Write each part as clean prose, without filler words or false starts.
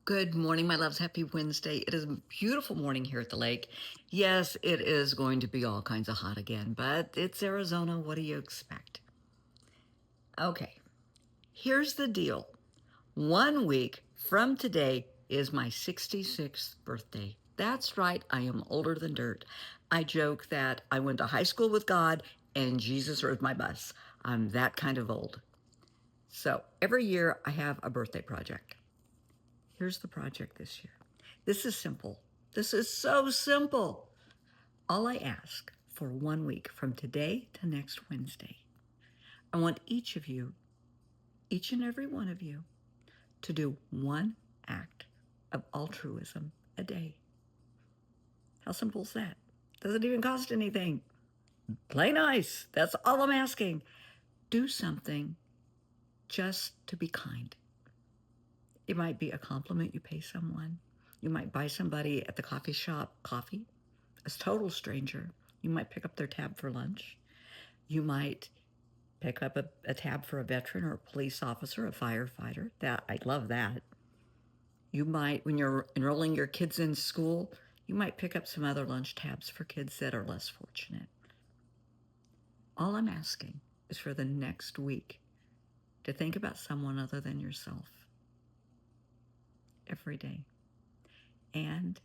Good morning, my loves. Happy Wednesday. It is a beautiful morning here at the lake. Yes, it is going to be all kinds of hot again, but it's Arizona. What do you expect? Okay, here's the deal. 1 week from today is my 66th birthday. That's right, I am older than dirt. I joke that I went to high school with God and Jesus rode my bus. I'm that kind of old. So every year I have a birthday project. Here's the project this year. This is simple. This is so simple. All I ask for 1 week from today to next Wednesday, I want each of you, each and every one of you, to do one act of altruism a day. How simple is that? Doesn't even cost anything. Play nice. That's all I'm asking. Do something just to be kind. It might be a compliment you pay someone. You might buy somebody at the coffee shop coffee, a total stranger. You might pick up their tab for lunch. You might pick up a tab for a veteran or a police officer, a firefighter. I love that. You might, when you're enrolling your kids in school, you might pick up some other lunch tabs for kids that are less fortunate. All I'm asking is for the next week to think about someone other than yourself every day. And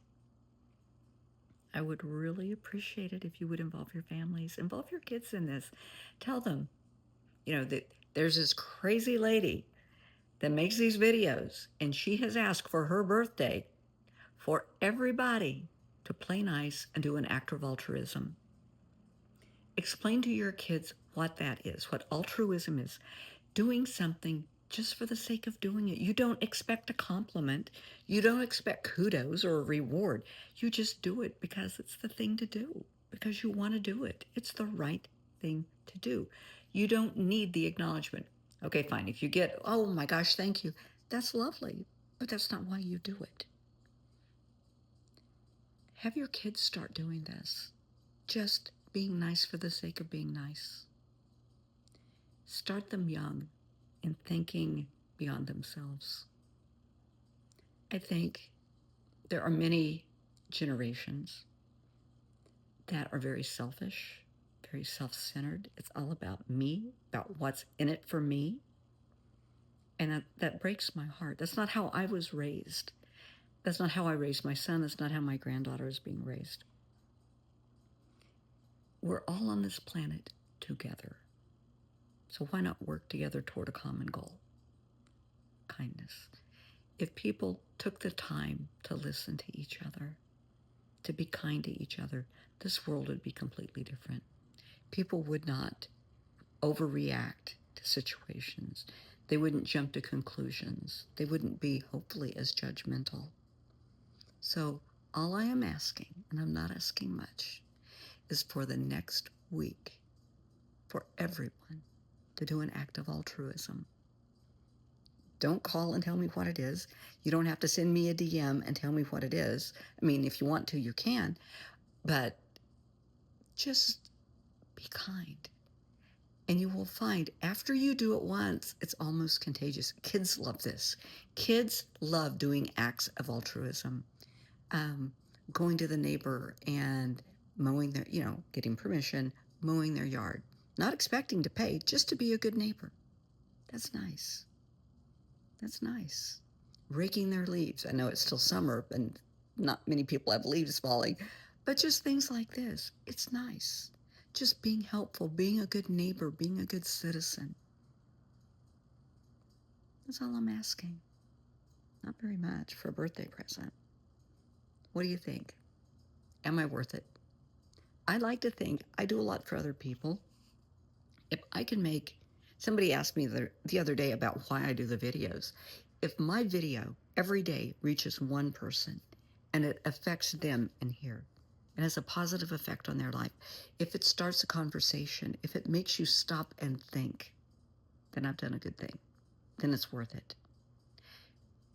I would really appreciate it if you would involve your families, involve your kids in this. Tell them, that there's this crazy lady that makes these videos, and she has asked for her birthday for everybody to play nice and do an act of altruism. Explain to your kids what that is, what altruism is. Doing something just for the sake of doing it. You don't expect a compliment. You don't expect kudos or a reward. You just do it because it's the thing to do, because you want to do it. It's the right thing to do. You don't need the acknowledgement. Okay, fine. If you get, oh my gosh, thank you, that's lovely, but that's not why you do it. Have your kids start doing this. Just being nice for the sake of being nice. Start them young in thinking beyond themselves. I think there are many generations that are very selfish, very self-centered. It's all about me, about what's in it for me. And that breaks my heart. That's not how I was raised. That's not how I raised my son. That's not how my granddaughter is being raised. We're all on this planet together. So why not work together toward a common goal? Kindness. If people took the time to listen to each other, to be kind to each other, this world would be completely different. People would not overreact to situations. They wouldn't jump to conclusions. They wouldn't be, hopefully, as judgmental. So all I am asking, and I'm not asking much, is for the next week, for everyone to do an act of altruism. Don't call and tell me what it is. You don't have to send me a DM and tell me what it is. I mean, if you want to, you can. But just be kind. And you will find after you do it once, it's almost contagious. Kids love this. Kids love doing acts of altruism. Going to the neighbor and mowing their, getting permission, mowing their yard. Not expecting to pay, just to be a good neighbor. That's nice. That's nice. Raking their leaves. I know it's still summer and not many people have leaves falling, but just things like this. It's nice. Just being helpful, being a good neighbor, being a good citizen. That's all I'm asking. Not very much for a birthday present. What do you think? Am I worth it? I like to think I do a lot for other people. If I can make, somebody asked me the other day about why I do the videos. If my video every day reaches one person and it affects them in here, it has a positive effect on their life. If it starts a conversation, if it makes you stop and think, then I've done a good thing. Then it's worth it.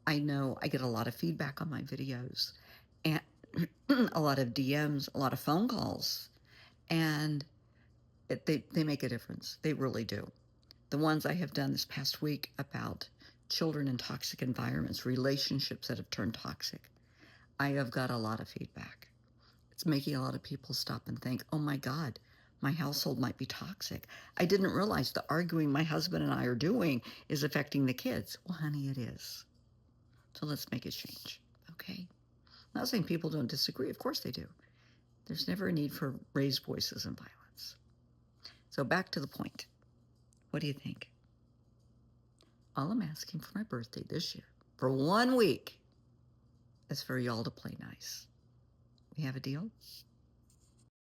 I know I get a lot of feedback on my videos and a lot of DMs, a lot of phone calls, and they make a difference. They really do. The ones I have done this past week about children in toxic environments, relationships that have turned toxic. I have got a lot of feedback. It's making a lot of people stop and think, oh my God, my household might be toxic. I didn't realize the arguing my husband and I are doing is affecting the kids. Well, honey, it is. So let's make a change, okay? I'm not saying people don't disagree. Of course they do. There's never a need for raised voices and violence. So back to the point. What do you think? All I'm asking for my birthday this year, for 1 week, is for y'all to play nice. We have a deal?